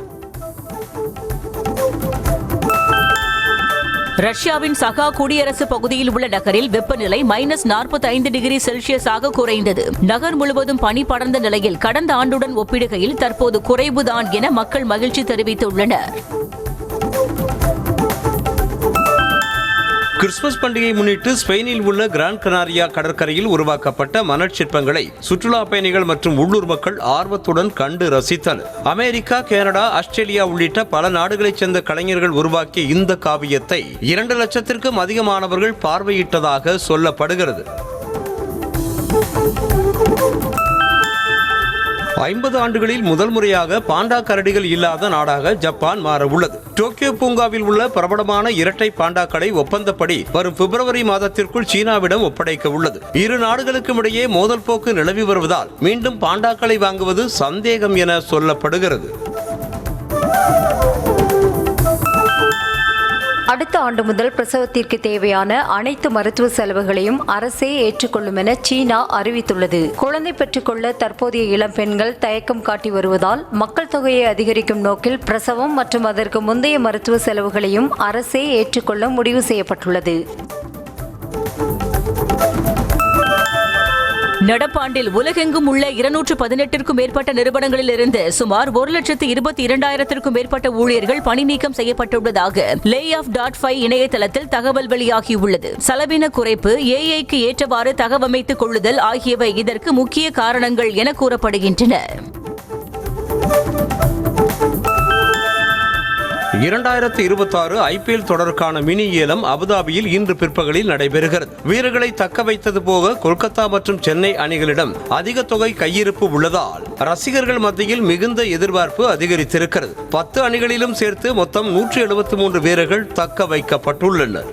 ரஷ்யாவின் சகா குடியரசு பகுதியில் உள்ள நகரில் வெப்பநிலை -45°C குறைந்தது. நகர் முழுவதும் பனி படர்ந்த நிலையில் கடந்த ஆண்டுடன் ஒப்பிடுகையில் தற்போது குறைவுதான் என மக்கள் மகிழ்ச்சி தெரிவித்துள்ளனர். கிறிஸ்துமஸ் பண்டிகையை முன்னிட்டு ஸ்பெயினில் உள்ள கிராண்ட் கனாரியா கடற்கரையில் உருவாக்கப்பட்ட மணல் சிற்பங்களை சுற்றுலா பயணிகள் மற்றும் உள்ளூர் மக்கள் ஆர்வத்துடன் கண்டு ரசித்தனர். அமெரிக்கா, கனடா, ஆஸ்திரேலியா உள்ளிட்ட பல நாடுகளைச் சேர்ந்த கலைஞர்கள் உருவாக்கிய இந்த காவியத்தை 2 லட்சத்திற்கும் அதிகமானவர்கள் பார்வையிட்டதாக சொல்லப்படுகிறது. 50 ஆண்டுகளில் முதல் முறையாக பாண்டா கரடிகள் இல்லாத நாடாக ஜப்பான் மாற உள்ளது. டோக்கியோ பூங்காவில் உள்ள பிரபலமான இரட்டை பாண்டாக்களை ஒப்பந்தப்படி வரும் பிப்ரவரி மாதத்திற்குள் சீனாவிடம் ஒப்படைக்க உள்ளது. இரு நாடுகளுக்கும் இடையே மோதல் போக்கு நிலவி வருவதால் மீண்டும் பாண்டாக்களை வாங்குவது சந்தேகம் என சொல்லப்படுகிறது. அடுத்த ஆண்டு முதல் பிரசவத்திற்கு தேவையான அனைத்து மருத்துவ செலவுகளையும் அரசே ஏற்றுக்கொள்ளும் என சீனா அறிவித்துள்ளது. குழந்தை பெற்றுக்கொள்ள தற்போதைய இளம் பெண்கள் தயக்கம் காட்டி வருவதால் மக்கள் தொகையை அதிகரிக்கும் நோக்கில் பிரசவம் மற்றும் அதற்கு முந்தைய மருத்துவ செலவுகளையும் அரசே ஏற்றுக்கொள்ள முடிவு செய்யப்பட்டுள்ளது. நடப்பாண்டில் உலகெங்கும் உள்ள 218க்கும் மேற்பட்ட நிறுவனங்களிலிருந்து சுமார் 1,22,000க்கும் மேற்பட்ட ஊழியர்கள் பணி நீக்கம் செய்யப்பட்டுள்ளதாக layoff.fi இணையதளத்தில் தகவல் வெளியாகியுள்ளது. செலவின குறைப்பு, ஏஐக்கு ஏற்றவாறு தகவமைத்துக் கொள்ளுதல் ஆகியவை இதற்கு முக்கிய காரணங்கள் என கூறப்படுகின்றன. 2026 IPL தொடருக்கான மினி ஏலம் அபுதாபியில் இன்று பிற்பகலில் நடைபெறுகிறது. வீரர்களை தக்க வைத்தது போக கொல்கத்தா மற்றும் சென்னை அணிகளிடம் அதிக தொகை கையிருப்பு உள்ளதால் ரசிகர்கள் மத்தியில் மிகுந்த எதிர்பார்ப்பு அதிகரித்திருக்கிறது. 10 அணிகளிலும் சேர்த்து மொத்தம் 173 வீரர்கள் தக்க வைக்கப்பட்டுள்ளனர்.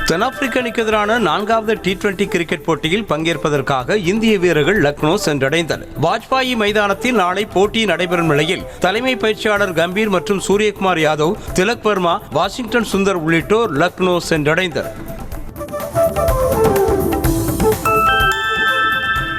தென்னாப்பிரிக்க அணிக்கு எதிரான 4வது T20 கிரிக்கெட் போட்டியில் பங்கேற்பதற்காக இந்திய வீரர்கள் லக்னோ சென்றடைந்தனர். வாஜ்பாயி மைதானத்தில் நாளை போட்டி நடைபெறும் நிலையில் தலைமை பயிற்சியாளர் கம்பீர் மற்றும் சூரியகுமார் யாதவ், திலக் வர்மா, வாஷிங்டன் சுந்தர் உள்ளிட்டோர் லக்னோ சென்றடைந்தனர்.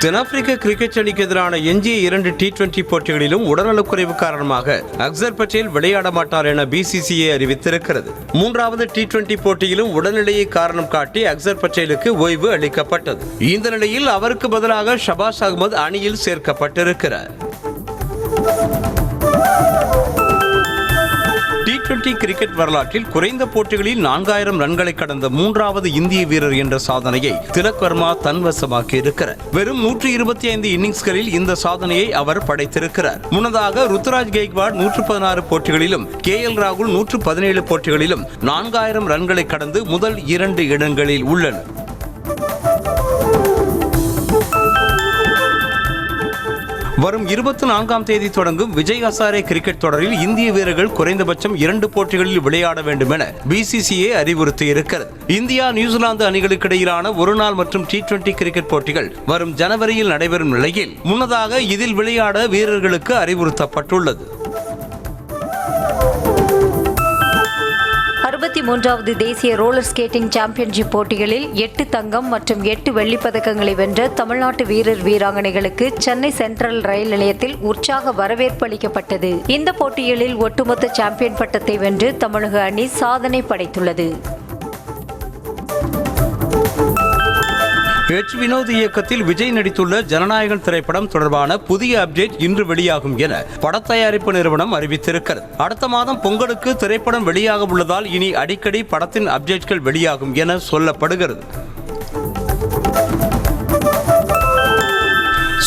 தென்னாப்பிரிக்க கிரிக்கெட் அணிக்கு எதிரான எஞ்சிய 2 T20 போட்டிகளிலும் உடல்நலக்குறைவு காரணமாக அக்சர் பட்டேல் விளையாட மாட்டார் என BCCI அறிவித்திருக்கிறது. 3வது T20 போட்டியிலும் உடல்நிலையை காரணம் காட்டி அக்சர் பட்டேலுக்கு ஓய்வு அளிக்கப்பட்டது. இந்த நிலையில் அவருக்கு பதிலாக ஷபாஸ் அகமது அணியில் சேர்க்கப்பட்டிருக்கிறார். T20 கிரிக்கெட் வரலாற்றில் குறைந்த போட்டிகளில் 4000 ரன்களை கடந்த 3வது இந்திய வீரர் என்ற சாதனையை திலக் வர்மா தன்வசமாக்கி இருக்கிறார். வெறும் 125 இன்னிங்ஸ்களில் இந்த சாதனையை அவர் படைத்திருக்கிறார். முன்னதாக ருத்துராஜ் கெய்க்வாட் 116 போட்டிகளிலும் KL ராகுல் 117 போட்டிகளிலும் 4000 ரன்களை கடந்து முதல் 2 இடங்களில் உள்ளனர். வரும் 24ஆம் தேதி தொடங்கும் விஜய் ஹசாரே கிரிக்கெட் தொடரில் இந்திய வீரர்கள் குறைந்தபட்சம் 2 போட்டிகளில் விளையாட வேண்டும் என BCCI அறிவுறுத்தியிருக்கிறது. இந்தியா, நியூசிலாந்து அணிகளுக்கு இடையிலான ஒருநாள் மற்றும் T20 கிரிக்கெட் போட்டிகள் வரும் ஜனவரியில் நடைபெறும் நிலையில் முன்னதாக இதில் விளையாட வீரர்களுக்கு அறிவுறுத்தப்பட்டுள்ளது. 63வது தேசிய ரோலர் ஸ்கேட்டிங் சாம்பியன்ஷிப் போட்டிகளில் 8 தங்கம் மற்றும் 8 வெள்ளிப் பதக்கங்களை வென்ற தமிழ்நாட்டு வீரர் வீராங்கனைகளுக்கு சென்னை சென்ட்ரல் ரயில் நிலையத்தில் உற்சாக வரவேற்பு அளிக்கப்பட்டது. இந்த போட்டிகளில் ஒட்டுமொத்த சாம்பியன் பட்டத்தை வென்று தமிழக அணி சாதனை படைத்துள்ளது. வினோத் இயக்கத்தில் விஜய் நடித்துள்ள ஜனநாயகன் திரைப்படம் தொடர்பான புதிய அப்டேட் இன்று வெளியாகும் என படத்தயாரிப்பு நிறுவனம் அறிவித்திருக்கிறது. அடுத்த மாதம் பொங்கலுக்கு திரைப்படம் வெளியாக உள்ளதால் இனி அடிக்கடி படத்தின் அப்டேட்கள் வெளியாகும் என சொல்லப்படுகிறது.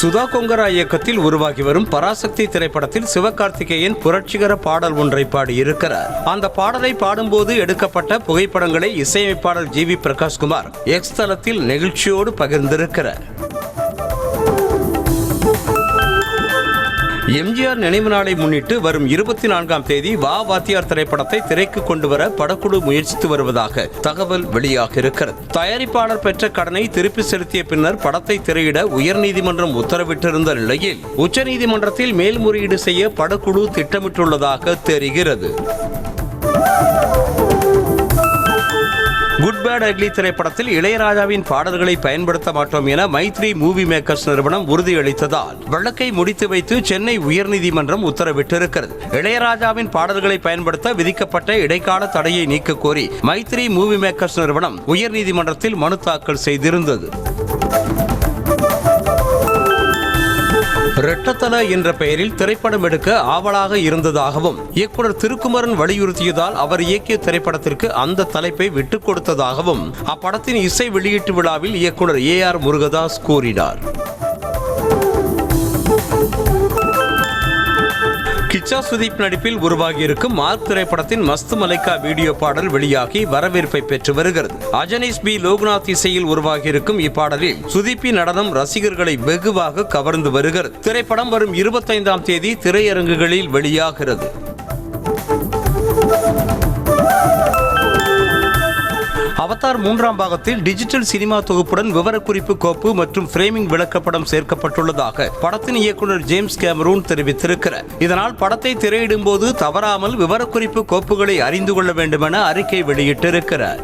சுதா கொங்கரா இயக்கத்தில் உருவாகி வரும் பராசக்தி திரைப்படத்தில் சிவகார்த்திகேயன் புரட்சிகர பாடல் ஒன்றை பாடியிருக்கிறார். அந்த பாடலை பாடும்போது எடுக்கப்பட்ட புகைப்படங்களை இசையமைப்பாளர் ஜி.வி. பிரகாஷ்குமார் எக்ஸ் தளத்தில் நெகிழ்ச்சியோடு பகிர்ந்திருக்கிறார். எம்ஜிஆர் நினைவு நாளை முன்னிட்டு வரும் 24ஆம் தேதி வா வாத்தியார் திரைப்படத்தை திரைக்கு கொண்டு வர படக்குழு முயற்சித்து வருவதாக தகவல் வெளியாக இருக்கிறது. தயாரிப்பாளர் பெற்ற கடனை திருப்பி செலுத்திய பின்னர் படத்தை திரையிட உயர்நீதிமன்றம் உத்தரவிட்டிருந்த நிலையில் உச்சநீதிமன்றத்தில் மேல்முறையீடு செய்ய படக்குழு திட்டமிட்டுள்ளதாக தெரிகிறது. குட் பேட் அக்லி திரைப்படத்தில் இளையராஜாவின் பாடல்களை பயன்படுத்த மாட்டோம் என மைத்ரி மூவி மேக்கர்ஸ் நிறுவனம் உறுதியளித்ததால் வழக்கை முடித்து வைத்து சென்னை உயர்நீதிமன்றம் உத்தரவிட்டிருக்கிறது. இளையராஜாவின் பாடல்களை பயன்படுத்த விதிக்கப்பட்ட இடைக்கால தடையை நீக்க கோரி மைத்ரி மூவி மேக்கர்ஸ் நிறுவனம் உயர்நீதிமன்றத்தில் மனு தாக்கல் செய்திருந்தது. ரெட்டத்தல என்ற பெயரில் திரைப்படம் எடுக்க ஆவலாக இருந்ததாகவும் இயக்குனர் திருக்குமரன் வலியுறுத்தியதால் அவர் இயக்கிய திரைப்படத்திற்கு அந்த தலைப்பை விட்டுக் கொடுத்ததாகவும் அப்படத்தின் இசை வெளியீட்டு விழாவில் இயக்குனர் A.R. முருகதாஸ் கூறினார். கிச்சா சுதீப் நடிப்பில் உருவாகியிருக்கும் மார்க் திரைப்படத்தின் மஸ்து மலைக்கா வீடியோ பாடல் வெளியாகி வரவேற்பை பெற்று வருகிறது. அஜனீஷ் பி. லோக்நாத் இசையில் உருவாகியிருக்கும் இப்பாடலில் சுதீப்பின் நடனம் ரசிகர்களை வெகுவாக கவர்ந்து வருகிறது. திரைப்படம் வரும் 25ஆம் தேதி திரையரங்குகளில் வெளியாகிறது. அவதார் 3ஆம் பாகத்தில் டிஜிட்டல் சினிமா தொகுப்புடன் விவரக்குறிப்பு கோப்பு மற்றும் ஃப்ரேமிங் விளக்கப்படம் சேர்க்கப்பட்டுள்ளதாக படத்தின் இயக்குனர் ஜேம்ஸ் கேமரூன் தெரிவித்திருக்கிறார். இதனால் படத்தை திரையிடும் போது தவறாமல் விவரக்குறிப்பு கோப்புகளை அறிந்து கொள்ள வேண்டும் என அறிக்கை வெளியிட்டிருக்கிறார்.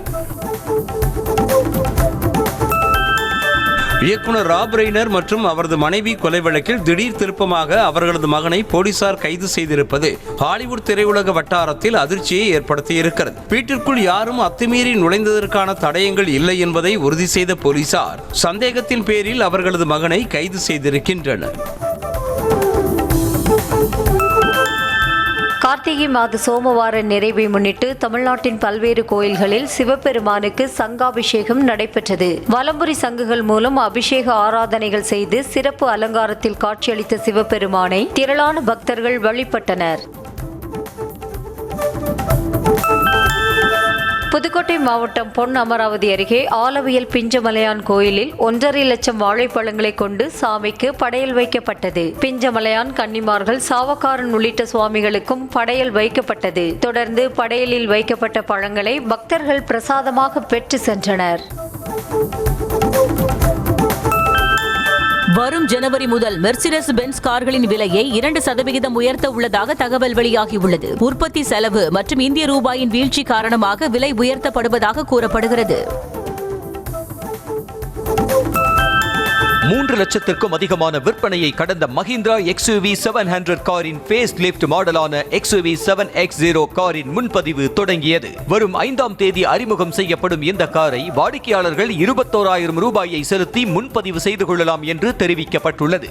இயக்குனர் ராப் ரெய்னர் மற்றும் அவரது மனைவி கொலை வழக்கில் திடீர் திருப்பமாக அவர்களது மகனை போலீசார் கைது செய்திருப்பது ஹாலிவுட் திரையுலக வட்டாரத்தில் அதிர்ச்சியை ஏற்படுத்தியிருக்கிறது. வீட்டிற்குள் யாரும் அத்துமீறி நுழைந்ததற்கான தடயங்கள் இல்லை என்பதை உறுதி செய்த போலீசார் சந்தேகத்தின் பேரில் அவர்களது மகனை கைது செய்திருக்கின்றனர். கார்த்திகை மாத சோமவார நிறைவை முன்னிட்டு தமிழ்நாட்டின் பல்வேறு கோயில்களில் சிவபெருமானுக்கு சங்காபிஷேகம் நடைபெற்றது. வலம்புரி சங்குகள் மூலம் அபிஷேக ஆராதனைகள் செய்து சிறப்பு அலங்காரத்தில் காட்சியளித்த சிவபெருமானை திரளான பக்தர்கள் வழிபட்டனர். புதுக்கோட்டை மாவட்டம் பொன் அமராவதி அருகே ஆலவியல் பிஞ்சமலையான் கோயிலில் 1.5 லட்சம் வாழைப்பழங்களை கொண்டு சாமிக்கு படையல் வைக்கப்பட்டது. பிஞ்சமலையான் கன்னிமார்கள் சாவக்காரன் உள்ளிட்ட சுவாமிகளுக்கும் படையல் வைக்கப்பட்டது. தொடர்ந்து படையலில் வைக்கப்பட்ட பழங்களை பக்தர்கள் பிரசாதமாக பெற்று சென்றனர். வரும் ஜனவரி முதல் மெர்சிடஸ் பென்ஸ் கார்களின் விலையை 2% உயர்த்த உள்ளதாக தகவல் வெளியாகியுள்ளது. உற்பத்தி செலவு மற்றும் இந்திய ரூபாயின் வீழ்ச்சி காரணமாக விலை உயர்த்தப்படுவதாக கூறப்படுகிறது. 3 லட்சத்திற்கும் அதிகமான விற்பனையை கடந்த மஹிந்திரா XUV 700 காரின் ஃபேஸ் லிஃப்ட் மாடலான XUV 7X0 காரின் முன்பதிவு தொடங்கியது. வரும் 5ஆம் தேதி அறிமுகம் செய்யப்படும் இந்த காரை வாடிக்கையாளர்கள் 21,000 ரூபாயை செலுத்தி முன்பதிவு செய்து கொள்ளலாம் என்று தெரிவிக்கப்பட்டுள்ளது.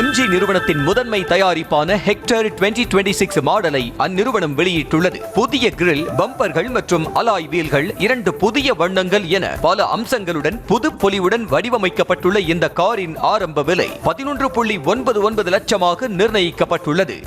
MG நிறுவனத்தின் முதன்மை தயாரிப்பான ஹெக்டர் 2026 மாடலை அந்நிறுவனம் வெளியிட்டுள்ளது. புதிய கிரில், பம்பர்கள் மற்றும் அலாய் வீல்கள், 2 புதிய வண்ணங்கள் என பல அம்சங்களுடன் புது பொலிவுடன் வடிவமைக்கப்பட்டுள்ள இந்த காரின் ஆரம்ப விலை 11.99 லட்சமாக நிர்ணயிக்கப்பட்டுள்ளது.